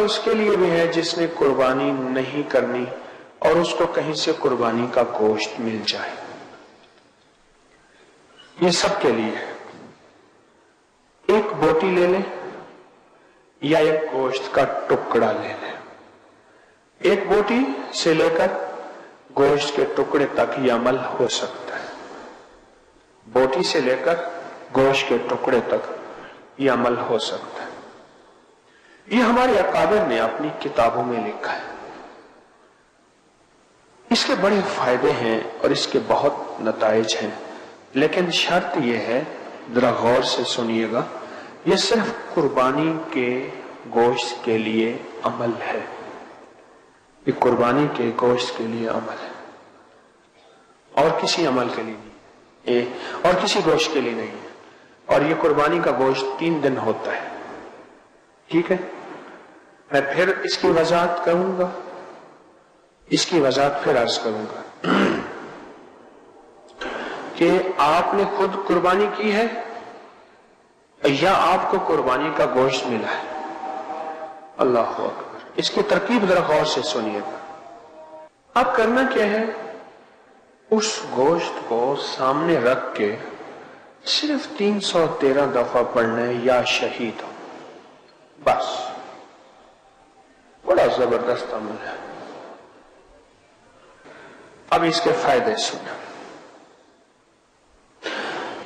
اس کے لیے بھی ہے جس نے قربانی نہیں کرنی اور اس کو کہیں سے قربانی کا گوشت مل جائے. یہ سب کے لیے ہے. ایک بوٹی لے لیں یا ایک گوشت کا ٹکڑا لے لیں. ایک بوٹی سے لے کر گوشت کے ٹکڑے تک یہ عمل ہو سکتا ہے. بوٹی سے لے کر گوشت کے ٹکڑے تک یہ عمل ہو سکتا ہے. یہ ہمارے اکابر نے اپنی کتابوں میں لکھا ہے. اس کے بڑے فائدے ہیں اور اس کے بہت نتائج ہیں، لیکن شرط یہ ہے، ذرا غور سے سنیے گا، یہ صرف قربانی کے گوشت کے لیے عمل ہے. یہ قربانی کے گوشت کے لیے عمل ہے اور کسی عمل کے لیے نہیں، اور کسی گوشت کے لیے نہیں ہے. اور یہ قربانی کا گوشت 3 دن ہوتا ہے. ٹھیک ہے، میں پھر اس کی وضاحت کروں گا، اس کی وضاحت پھر عرض کروں گا کہ آپ نے خود قربانی کی ہے یا آپ کو قربانی کا گوشت ملا ہے. اللہ اکبر. اس کی ترکیب ذرا غور سے سنیے گا. اب کرنا کیا ہے، اس گوشت کو سامنے رکھ کے صرف 313 دفعہ پڑھنا ہے، یا شہید ہو. بس. بڑا زبردست عمل ہے. اب اس کے فائدے سنیں.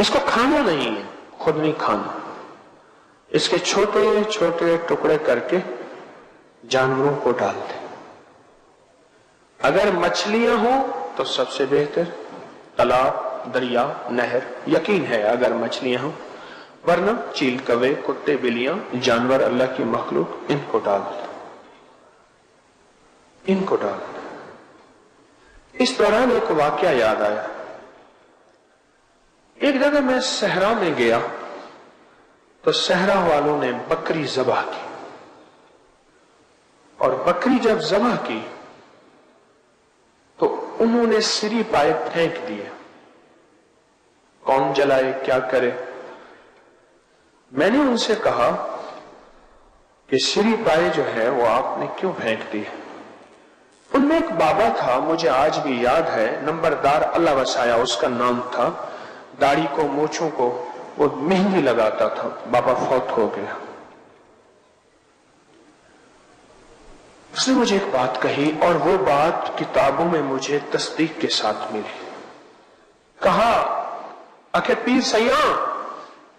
اس کو کھانا نہیں ہے، خود نہیں کھانا. اس کے چھوٹے چھوٹے ٹکڑے کر کے جانوروں کو ڈال دیں. اگر مچھلیاں ہوں تو سب سے بہتر، تالاب، دریا، نہر، یقین ہے اگر مچھلیاں ہوں، ورنہ چیل، کوے، کتے، بلیاں، جانور اللہ کی مخلوق، ان کو ڈال دیں. ان کو ڈال دیں. اس دوران ایک واقعہ یاد آیا. ایک جگہ میں صحرا میں گیا تو صحرا والوں نے بکری ذبح کی، اور بکری جب ذبح کی تو انہوں نے سری پائے پھینک دیے. کون جلائے، کیا کرے؟ میں نے ان سے کہا کہ سری پائے جو ہے وہ آپ نے کیوں پھینک دی؟ ان میں ایک بابا تھا، مجھے آج بھی یاد ہے، نمبردار اللہ وسایا اس کا نام تھا. داڑھی کو، مونچھوں کو وہ مہندی لگاتا تھا. بابا فوت ہو گیا. اس نے مجھے ایک بات کہی اور وہ بات کتابوں میں مجھے تصدیق کے ساتھ ملی. کہا کہ پیر سیاں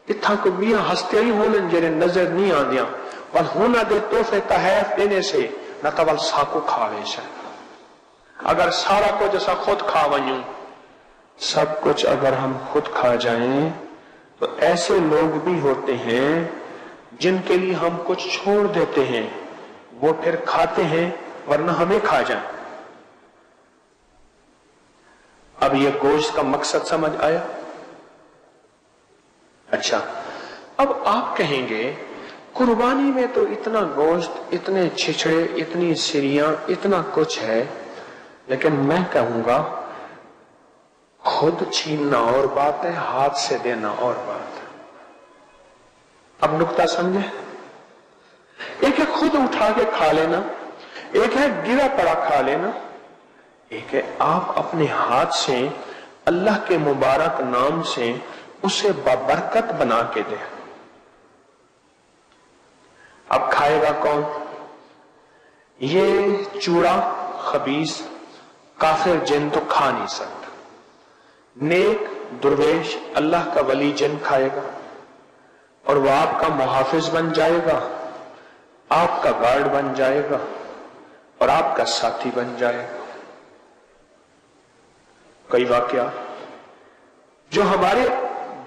اتھا کو میاں ہستے ہی ہونے جنہیں نظر نہیں آدیاں ول ہونا دے تحفے تحائف دینے سے نہ تول ساکو کھاوے سے. اگر سارا کچھ ایسا خود کھا ونیوں، سب کچھ اگر ہم خود کھا جائیں تو ایسے لوگ بھی ہوتے ہیں جن کے لیے ہم کچھ چھوڑ دیتے ہیں، وہ پھر کھاتے ہیں ورنہ ہمیں کھا جائیں. اب یہ گوشت کا مقصد سمجھ آیا؟ اچھا، اب آپ کہیں گے قربانی میں تو اتنا گوشت، اتنے چھچڑے، اتنی سریاں، اتنا کچھ ہے، لیکن میں کہوں گا خود چھیننا اور بات ہے، ہاتھ سے دینا اور بات ہے. اب نکتہ سمجھے؟ ایک ہے خود اٹھا کے کھا لینا، ایک ہے گرا پڑا کھا لینا، ایک ہے آپ اپنے ہاتھ سے اللہ کے مبارک نام سے اسے بابرکت بنا کے دیں. اب کھائے گا کون؟ یہ چوڑا خبیث کافر جن تو کھا نہیں سکتا. نیک درویش اللہ کا ولی جن کھائے گا اور وہ آپ کا محافظ بن جائے گا، آپ کا گارڈ بن جائے گا اور آپ کا ساتھی بن جائے گا. کئی واقعہ جو ہمارے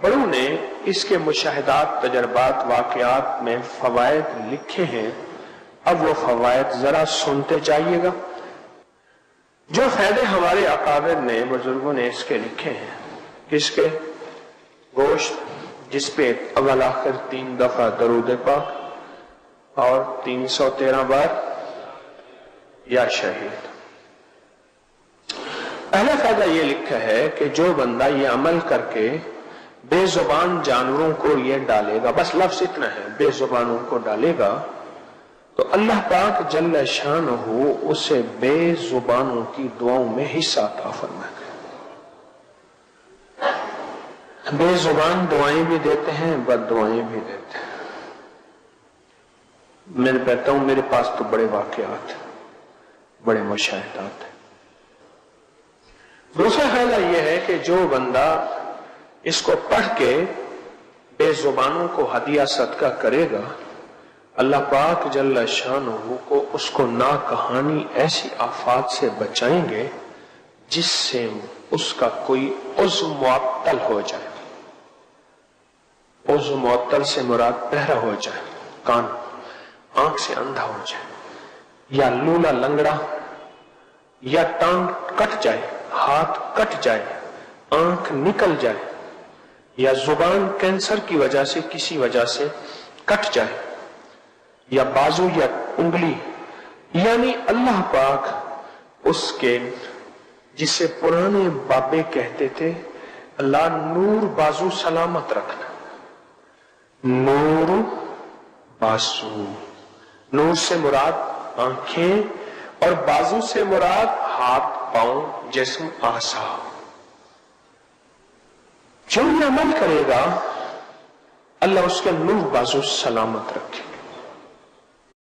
بڑوں نے اس کے مشاہدات، تجربات، واقعات میں فوائد لکھے ہیں. اب وہ فوائد ذرا سنتے جائیے گا. جو فائدے ہمارے اکابر نے، بزرگوں نے اس کے لکھے ہیں. کس کے؟ گوشت جس پہ اول آخر 3 دفعہ درود پاک اور 313 بار یا شہید. پہلا فائدہ یہ لکھا ہے کہ جو بندہ یہ عمل کر کے بے زبان جانوروں کو یہ ڈالے گا، بس لفظ اتنا ہے، بے زبانوں کو ڈالے گا، تو اللہ پاک جل شان ہو اسے بے زبانوں کی دعاؤں میں حصہ عطا فرمائے. بے زبان دعائیں بھی دیتے ہیں، بد دعائیں بھی دیتے ہیں. میں کہتا ہوں میرے پاس تو بڑے واقعات ہیں، بڑے مشاہدات ہیں. دوسرا خیال یہ ہے کہ جو بندہ اس کو پڑھ کے بے زبانوں کو ہدیہ صدقہ کرے گا، اللہ پاک جل شانہ کو اس کو ناکہانی ایسی آفات سے بچائیں گے جس سے اس کا کوئی عضو معطل ہو جائے. عضو معطل سے مراد بہرا ہو جائے، کان، آنکھ سے اندھا ہو جائے، یا لولا لنگڑا، یا ٹانگ کٹ جائے، ہاتھ کٹ جائے، آنکھ نکل جائے، یا زبان کینسر کی وجہ سے کسی وجہ سے کٹ جائے، یا بازو یا انگلی، یعنی اللہ پاک اس کے جسے پرانے بابے کہتے تھے اللہ نور بازو سلامت رکھنا. نور بازو، نور سے مراد آنکھیں اور بازو سے مراد ہاتھ پاؤں جسم اعضاء. جو یہ عمل کرے گا اللہ اس کے نور بازو سلامت رکھے.